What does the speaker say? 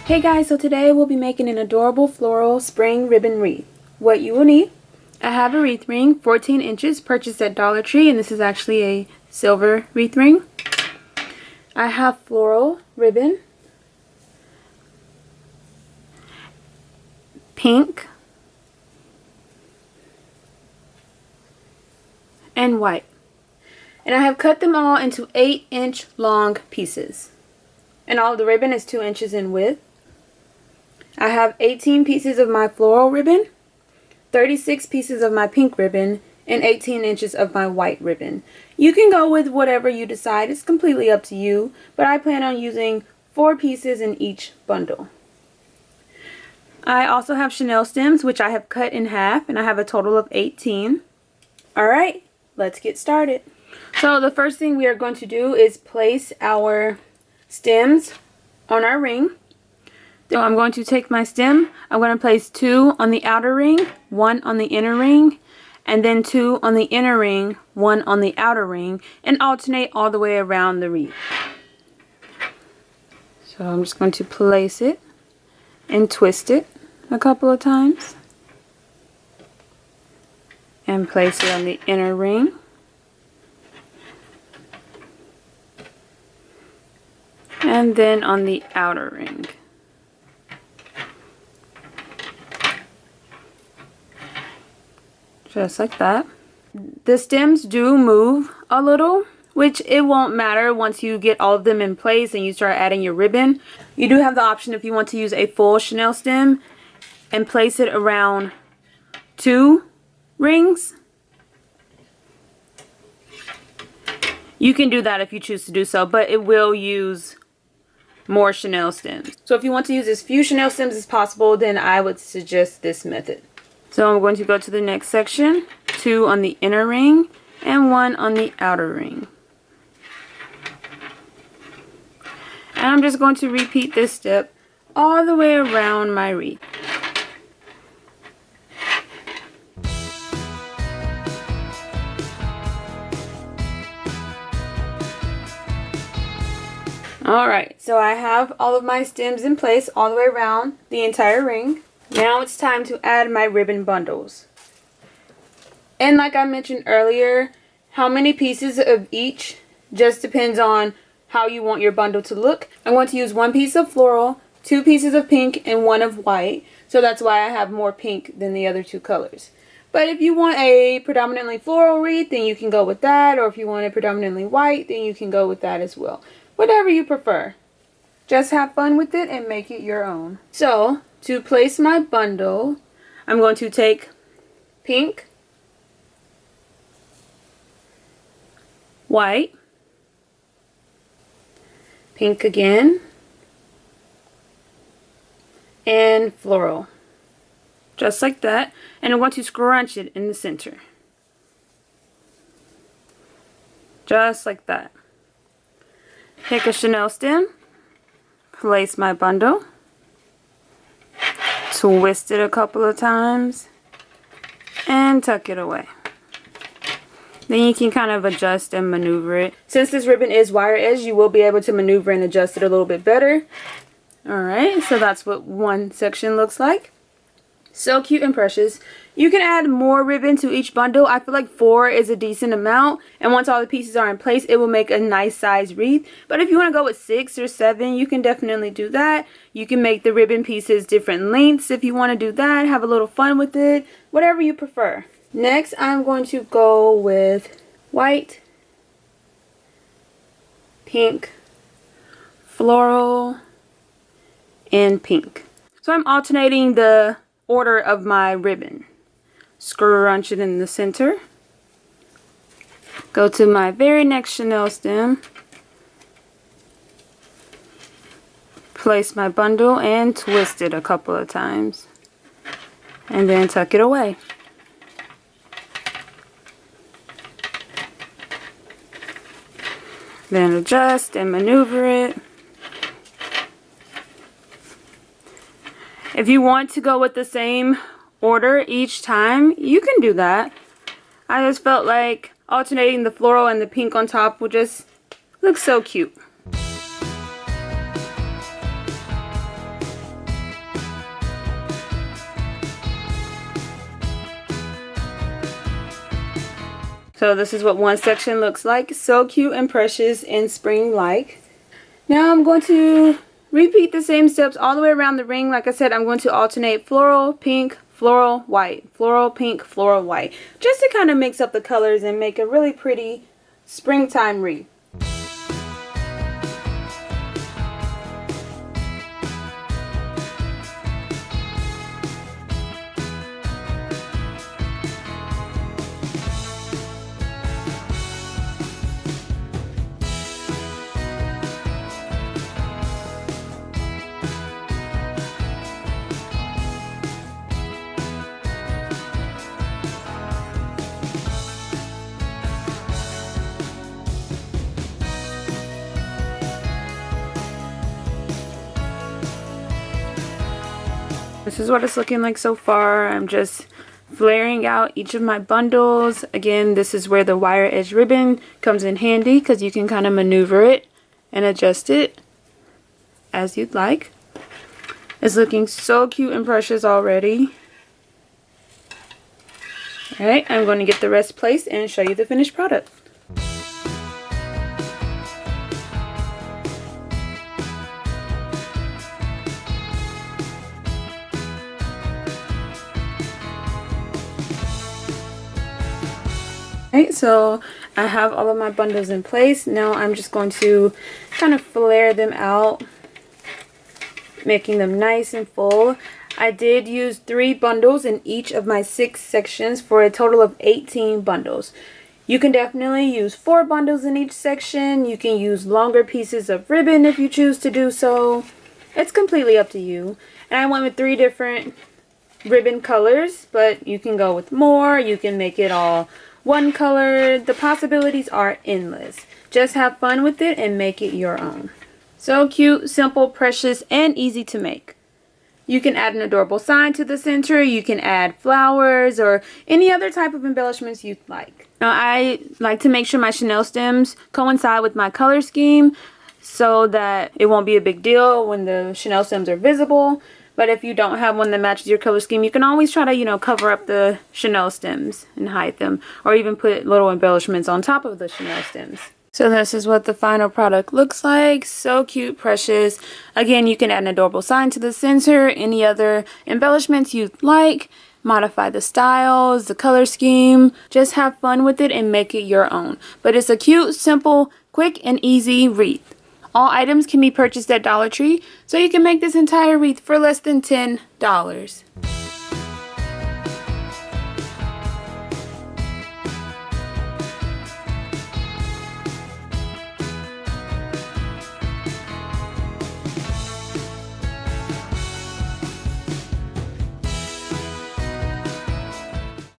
Hey guys, so today we'll be making an adorable floral spring ribbon wreath. What you will need: I have a wreath ring, 14 inches, purchased at Dollar Tree, and this is actually a silver wreath ring. I have floral ribbon, pink, and white. And I have cut them all into 8-inch long pieces. And all of the ribbon is 2 inches in width. I have 18 pieces of my floral ribbon, 36 pieces of my pink ribbon, and 18 inches of my white ribbon. You can go with whatever you decide. It's completely up to you, but I plan on using 4 pieces in each bundle. I also have chenille stems, which I have cut in half, and I have a total of 18. Alright, let's get started. So the first thing we are going to do is place our stems on our ring. So I'm going to take my stem, I'm going to place 2 on the outer ring, 1 on the inner ring, and then 2 on the inner ring, 1 on the outer ring, and alternate all the way around the wreath. So I'm just going to place it and twist it a couple of times, and place it on the inner ring. And then on the outer ring. Just like that. The stems do move a little, which it won't matter once you get all of them in place and you start adding your ribbon. You do have the option, if you want to use a full chenille stem and place it around 2 rings. You can do that if you choose to do so, but it will use more chenille stems. So if you want to use as few chenille stems as possible, then I would suggest this method. So I'm going to go to the next section, 2 on the inner ring and 1 on the outer ring. And I'm just going to repeat this step all the way around my wreath. Alright, so I have all of my stems in place all the way around the entire ring. Now it's time to add my ribbon bundles. And like I mentioned earlier, how many pieces of each just depends on how you want your bundle to look. I'm going to use 1 piece of floral, 2 pieces of pink, and 1 of white. So that's why I have more pink than the other 2 colors. But if you want a predominantly floral wreath, then you can go with that. Or if you want it predominantly white, then you can go with that as well. Whatever you prefer. Just have fun with it and make it your own. So, to place my bundle, I'm going to take pink, white, pink again, and floral. Just like that. And I'm going to scrunch it in the center. Just like that. Take a chenille stem, place my bundle, twist it a couple of times, and tuck it away. Then you can kind of adjust and maneuver it. Since this ribbon is wire edge, you will be able to maneuver and adjust it a little bit better. Alright, so that's what one section looks like. So cute and precious. You can add more ribbon to each bundle. I feel like 4 is a decent amount. And once all the pieces are in place, it will make a nice size wreath. But if you want to go with 6 or 7, you can definitely do that. You can make the ribbon pieces different lengths if you want to do that. Have a little fun with it. Whatever you prefer. Next, I'm going to go with white, pink, floral, and pink. So I'm alternating the order of my ribbon. Scrunch it in the center. Go to my very next chenille stem. Place my bundle and twist it a couple of times. And then tuck it away. Then adjust and maneuver it. If you want to go with the same order each time, you can do that. I just felt like alternating the floral and the pink on top would just look so cute. So this is what one section looks like. So cute and precious and spring-like. Now I'm going to repeat the same steps all the way around the ring. Like I said, I'm going to alternate floral, pink, floral, white. Floral, pink, floral, white. Just to kind of mix up the colors and make a really pretty springtime wreath. This is what it's looking like so far. I'm just flaring out each of my bundles. Again, this is where the wire edge ribbon comes in handy because you can kind of maneuver it and adjust it as you'd like. It's looking so cute and precious already. Alright, I'm going to get the rest placed and show you the finished product. Alright, so I have all of my bundles in place. Now I'm just going to kind of flare them out, making them nice and full. I did use 3 bundles in each of my 6 sections for a total of 18 bundles. You can definitely use 4 bundles in each section. You can use longer pieces of ribbon if you choose to do so. It's completely up to you. And I went with 3 different ribbon colors, but you can go with more. You can make it all one color. The possibilities are endless. Just have fun with it and make it your own. So cute, simple, precious, and easy to make. You can add an adorable sign to the center. You can add flowers or any other type of embellishments you'd like. Now I like to make sure my chenille stems coincide with my color scheme so that it won't be a big deal when the chenille stems are visible. But if you don't have one that matches your color scheme, you can always try to, cover up the chenille stems and hide them. Or even put little embellishments on top of the chenille stems. So this is what the final product looks like. So cute, precious. Again, you can add an adorable sign to the center. Any other embellishments you'd like. Modify the styles, the color scheme. Just have fun with it and make it your own. But it's a cute, simple, quick, and easy wreath. All items can be purchased at Dollar Tree, so you can make this entire wreath for less than $10.